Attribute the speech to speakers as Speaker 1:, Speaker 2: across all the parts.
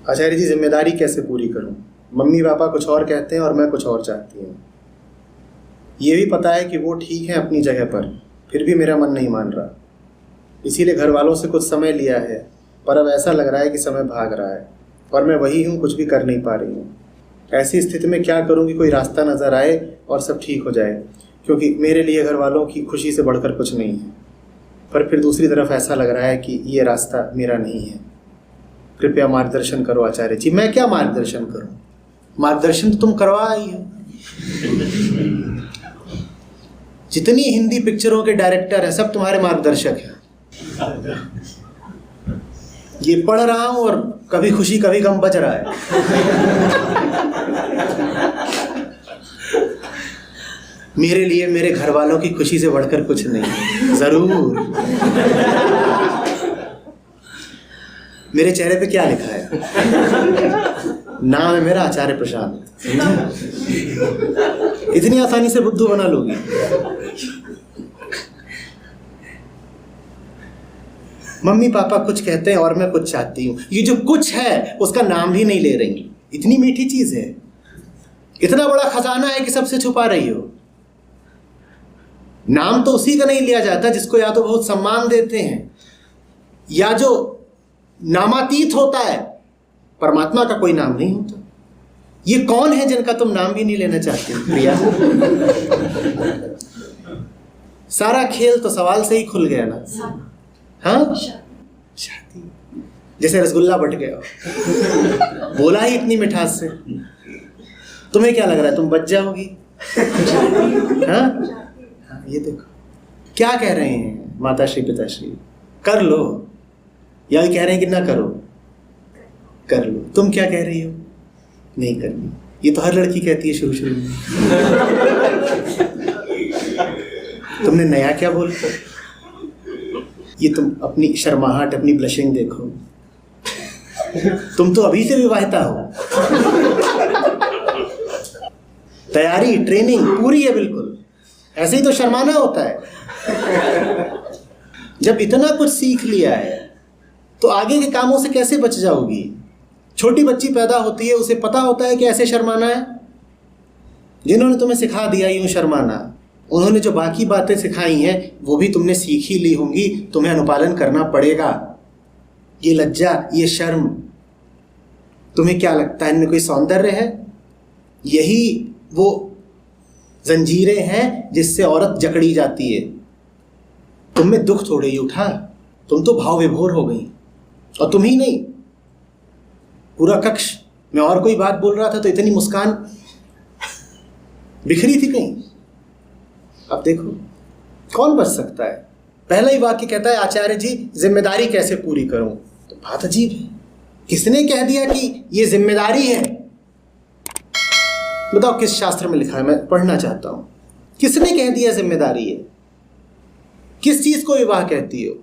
Speaker 1: आचार्य जी, जिम्मेदारी कैसे पूरी करूं? मम्मी पापा कुछ और कहते हैं और मैं कुछ और चाहती हूँ। ये भी पता है कि वो ठीक है अपनी जगह पर, फिर भी मेरा मन नहीं मान रहा। इसीलिए घर वालों से कुछ समय लिया है, पर अब ऐसा लग रहा है कि समय भाग रहा है और मैं वही हूँ, कुछ भी कर नहीं पा रही हूँ। ऐसी स्थिति में क्या करूँ कि कोई रास्ता नज़र आए और सब ठीक हो जाए, क्योंकि मेरे लिए घर वालों की खुशी से बढ़कर कुछ नहीं है। पर फिर दूसरी तरफ ऐसा लग रहा है कि ये रास्ता मेरा नहीं है। कृपया मार्गदर्शन करो आचार्य जी। मैं क्या मार्गदर्शन करूं? मार्गदर्शन तो तुम करवा आई हो। जितनी हिंदी पिक्चरों के डायरेक्टर हैं सब तुम्हारे मार्गदर्शक हैं। ये पढ़ रहा हूं और कभी खुशी कभी गम बज रहा है। मेरे लिए मेरे घर वालों की खुशी से बढ़कर कुछ नहीं। जरूर। मेरे चेहरे पे क्या लिखा है? नाम है मेरा आचार्य प्रशांत। इतनी आसानी से बुद्धू बना लोगी? मम्मी पापा कुछ कहते हैं और मैं कुछ चाहती हूँ। ये जो कुछ है उसका नाम भी नहीं ले रही। इतनी मीठी चीज है, इतना बड़ा खजाना है कि सबसे छुपा रही हो। नाम तो उसी का नहीं लिया जाता जिसको या तो बहुत सम्मान देते हैं या जो नामातीत होता है। परमात्मा का कोई नाम नहीं होता। ये कौन है जिनका तुम नाम भी नहीं लेना चाहते प्रिया? सारा खेल तो सवाल से ही खुल गया ना। हाँ, शादी। जैसे रसगुल्ला बट गया। बोला ही इतनी मिठास से। तुम्हें क्या लग रहा है तुम बच जाओगी? हाँ, ये देखो क्या कह रहे हैं माताश्री पिताश्री, कर लो, या कह रहे हैं कि ना करो? कर लो। तुम क्या कह रही हो? नहीं करनी। ये तो हर लड़की कहती है शुरू शुरू में। तुमने नया क्या बोल? ये तुम अपनी शर्माहट, अपनी ब्लशिंग देखो। तुम तो अभी से विवाहिता हो। तैयारी ट्रेनिंग पूरी है बिल्कुल। ऐसे ही तो शर्माना होता है। जब इतना कुछ सीख लिया है तो आगे के कामों से कैसे बच जाओगी? छोटी बच्ची पैदा होती है, उसे पता होता है कि ऐसे शर्माना है। जिन्होंने तुम्हें सिखा दिया यूं शर्माना, उन्होंने जो बाकी बातें सिखाई हैं वो भी तुमने सीख ही ली होंगी। तुम्हें अनुपालन करना पड़ेगा। ये लज्जा, ये शर्म, तुम्हें क्या लगता है इनमें कोई सौंदर्य है? यही वो जंजीरें हैं जिससे औरत जकड़ी जाती है। तुम में दुख थोड़े ही उठा, तुम तो भाव विभोर हो गई। और तुम ही नहीं, पूरा कक्ष। मैं और कोई बात बोल रहा था तो इतनी मुस्कान बिखरी थी कहीं। अब देखो कौन बच सकता है? पहला ही वाक्य कहता है आचार्य जी जिम्मेदारी कैसे पूरी करूं। तो बात अजीब है। किसने कह दिया कि ये जिम्मेदारी है? बताओ किस शास्त्र में लिखा है? मैं पढ़ना चाहता हूं। किसने कह दिया जिम्मेदारी है? किस चीज को विवाह कहती हो?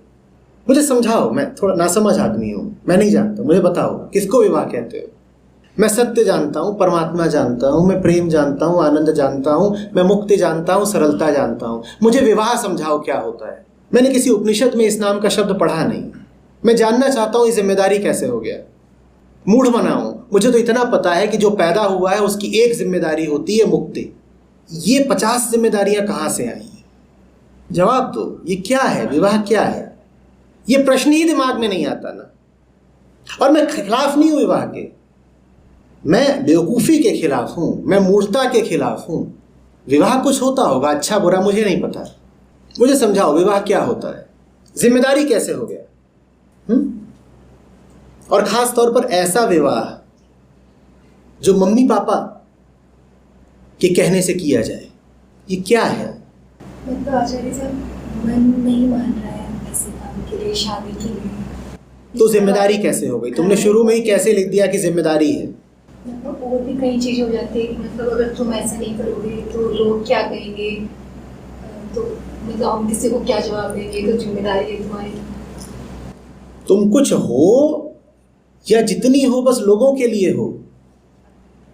Speaker 1: मुझे समझाओ। मैं थोड़ा नासमझ आदमी हूं, मैं नहीं जानता। मुझे बताओ किसको विवाह कहते हो? मैं सत्य जानता हूं, परमात्मा जानता हूं, मैं प्रेम जानता हूं, आनंद जानता हूं, मैं मुक्ति जानता हूं, सरलता जानता हूं। मुझे विवाह समझाओ क्या होता है। मैंने किसी उपनिषद में इस नाम का शब्द पढ़ा नहीं। मैं जानना चाहता हूं ये जिम्मेदारी कैसे हो गया। मूढ़ बनाऊं? मुझे तो इतना पता है कि जो पैदा हुआ है उसकी एक जिम्मेदारी होती है मुक्ति। ये 50 जिम्मेदारियां कहां से आई? जवाब दो। ये क्या है? विवाह क्या है? ये प्रश्न ही दिमाग में नहीं आता ना। और मैं खिलाफ नहीं हूं विवाह के। मैं बेवकूफ़ी के खिलाफ हूं, मैं मूर्खता के खिलाफ हूं। विवाह कुछ होता होगा, अच्छा बुरा मुझे नहीं पता। मुझे समझाओ विवाह क्या होता है, जिम्मेदारी कैसे हो गया? और खास तौर पर ऐसा विवाह जो मम्मी पापा के कहने से किया जाए, ये क्या है?
Speaker 2: तो आचार्य साहब मन नहीं मान रहा है ऐसे काम के लिए, शादी के लिए।
Speaker 1: तो जिम्मेदारी कैसे हो गई? तुमने शुरू में ही कैसे लिख दिया कि जिम्मेदारी है?
Speaker 2: मतलब और भी कई चीज़ हो जाती है। मतलब अगर तुम ऐसा नहीं करोगे तो लोग क्या कहेंगे, तो मतलब हम किसी को क्या जवाब देंगे, तो जिम्मेदारी है तुम्हारी।
Speaker 1: तुम कुछ हो या जितनी हो बस लोगों के लिए हो,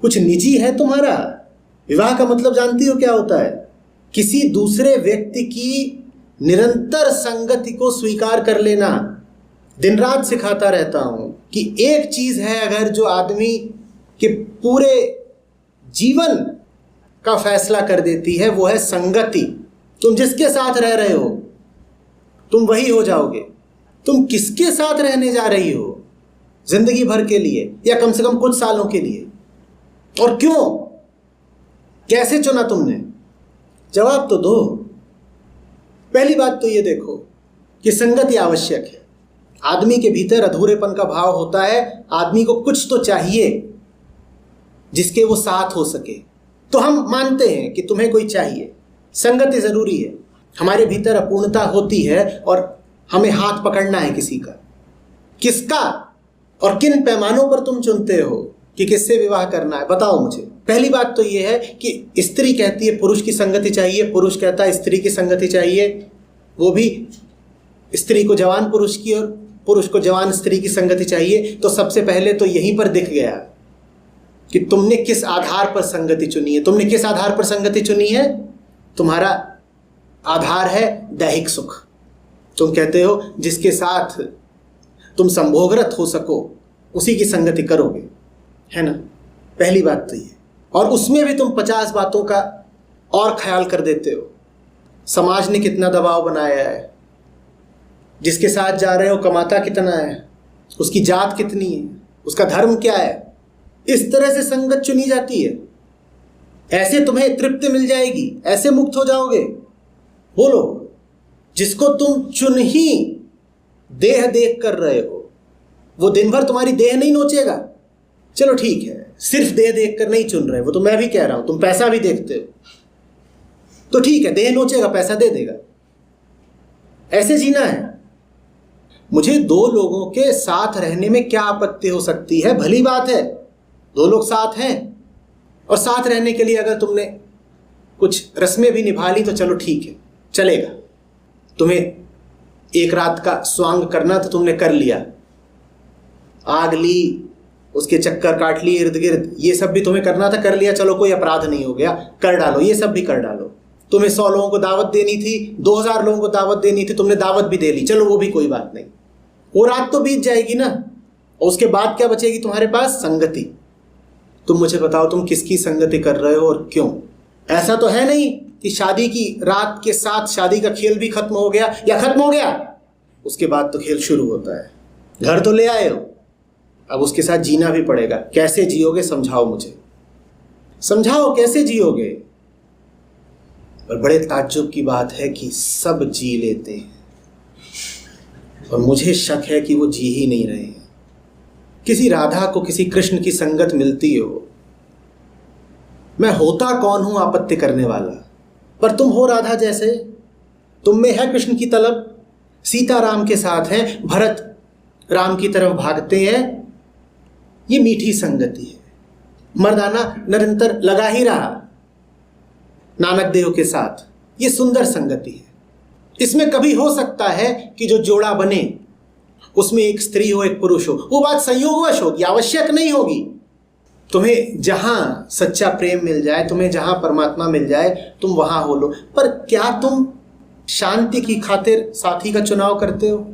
Speaker 1: कुछ निजी है तुम्हारा। विवाह का मतलब जानती हो क्या होता है? किसी दूसरे व्यक्ति की निरंतर संगति को स्वीकार कर लेना। दिन रात सिखाता रहता हूं कि एक चीज है अगर जो आदमी के पूरे जीवन का फैसला कर देती है, वो है संगति। तुम जिसके साथ रह रहे हो तुम वही हो जाओगे। तुम किसके साथ रहने जा रही हो जिंदगी भर के लिए या कम से कम कुछ सालों के लिए, और क्यों, कैसे चुना तुमने? जवाब तो दो। पहली बात तो ये देखो कि संगति आवश्यक है। आदमी के भीतर अधूरेपन का भाव होता है, आदमी को कुछ तो चाहिए जिसके वो साथ हो सके। तो हम मानते हैं कि तुम्हें कोई चाहिए, संगति जरूरी है। हमारे भीतर अपूर्णता होती है और हमें हाथ पकड़ना है किसी का। किसका और किन पैमानों पर तुम चुनते हो कि किससे विवाह करना है, बताओ मुझे। पहली बात तो ये है कि स्त्री कहती है पुरुष की संगति चाहिए, पुरुष कहता है स्त्री की संगति चाहिए, वो भी स्त्री को जवान पुरुष की और पुरुष को जवान स्त्री की संगति चाहिए। तो सबसे पहले तो यहीं पर दिख गया कि तुमने किस आधार पर संगति चुनी है। तुमने किस आधार पर संगति चुनी है? तुम्हारा आधार है दैहिक सुख। तुम कहते हो जिसके साथ तुम संभोगरत हो सको उसी की संगति करोगे, है ना? पहली बात तो ये। और उसमें भी तुम 50 बातों का और ख्याल कर देते हो। समाज ने कितना दबाव बनाया है, जिसके साथ जा रहे हो कमाता कितना है, उसकी जात कितनी है, उसका धर्म क्या है, इस तरह से संगत चुनी जाती है। ऐसे तुम्हें तृप्ति मिल जाएगी, ऐसे मुक्त हो जाओगे। बोलो, जिसको तुम चुन ही देह देख कर रहे हो वो दिन भर तुम्हारी देह नहीं नोचेगा। चलो ठीक है, सिर्फ देह देख कर नहीं चुन रहे, वो तो मैं भी कह रहा हूं, तुम पैसा भी देखते हो तो ठीक है, देह नोचेगा, पैसा दे देगा। ऐसे जीना है। मुझे 2 लोगों के साथ रहने में क्या आपत्ति हो सकती है? भली बात है, 2 लोग साथ हैं और साथ रहने के लिए अगर तुमने कुछ रस्में भी निभा ली तो चलो ठीक है, चलेगा। तुम्हें एक रात का स्वांग करना तो तुमने कर लिया, आग ली, उसके चक्कर काट लिए इर्द गिर्द, ये सब भी तुम्हें करना था, कर लिया, चलो कोई अपराध नहीं हो गया, कर डालो, ये सब भी कर डालो। तुम्हें 100 लोगों को दावत देनी थी, 2000 लोगों को दावत देनी थी, तुमने दावत भी दे ली, चलो वो भी कोई बात नहीं, वो रात तो बीत जाएगी ना। और उसके बाद क्या बचेगी तुम्हारे पास? संगति। तुम मुझे बताओ तुम किसकी संगति कर रहे हो और क्यों? ऐसा तो है नहीं कि शादी की रात के साथ शादी का खेल भी खत्म हो गया, या खत्म हो गया उसके बाद तो खेल शुरू होता है। घर तो ले आए हो, अब उसके साथ जीना भी पड़ेगा। कैसे जियोगे समझाओ मुझे, समझाओ कैसे जियोगे। और बड़े ताज्जुब की बात है कि सब जी लेते हैं और मुझे शक है कि वो जी ही नहीं रहे हैं। किसी राधा को किसी कृष्ण की संगत मिलती हो, मैं होता कौन हूं आपत्ति करने वाला, पर तुम हो राधा जैसे, तुम में है कृष्ण की तलब, सीता राम के साथ है, भरत राम की तरफ भागते हैं। ये मीठी संगति है। मर्दाना निरंतर लगा ही रहा नानक देव के साथ, ये सुंदर संगति है। इसमें कभी हो सकता है कि जो जोड़ा बने उसमें एक स्त्री हो एक पुरुष हो, वो बात संयोगवश होगी, आवश्यक नहीं होगी। तुम्हें जहां सच्चा प्रेम मिल जाए, तुम्हें जहां परमात्मा मिल जाए, तुम वहां हो लो। पर क्या तुम शांति की खातिर साथी का चुनाव करते हो?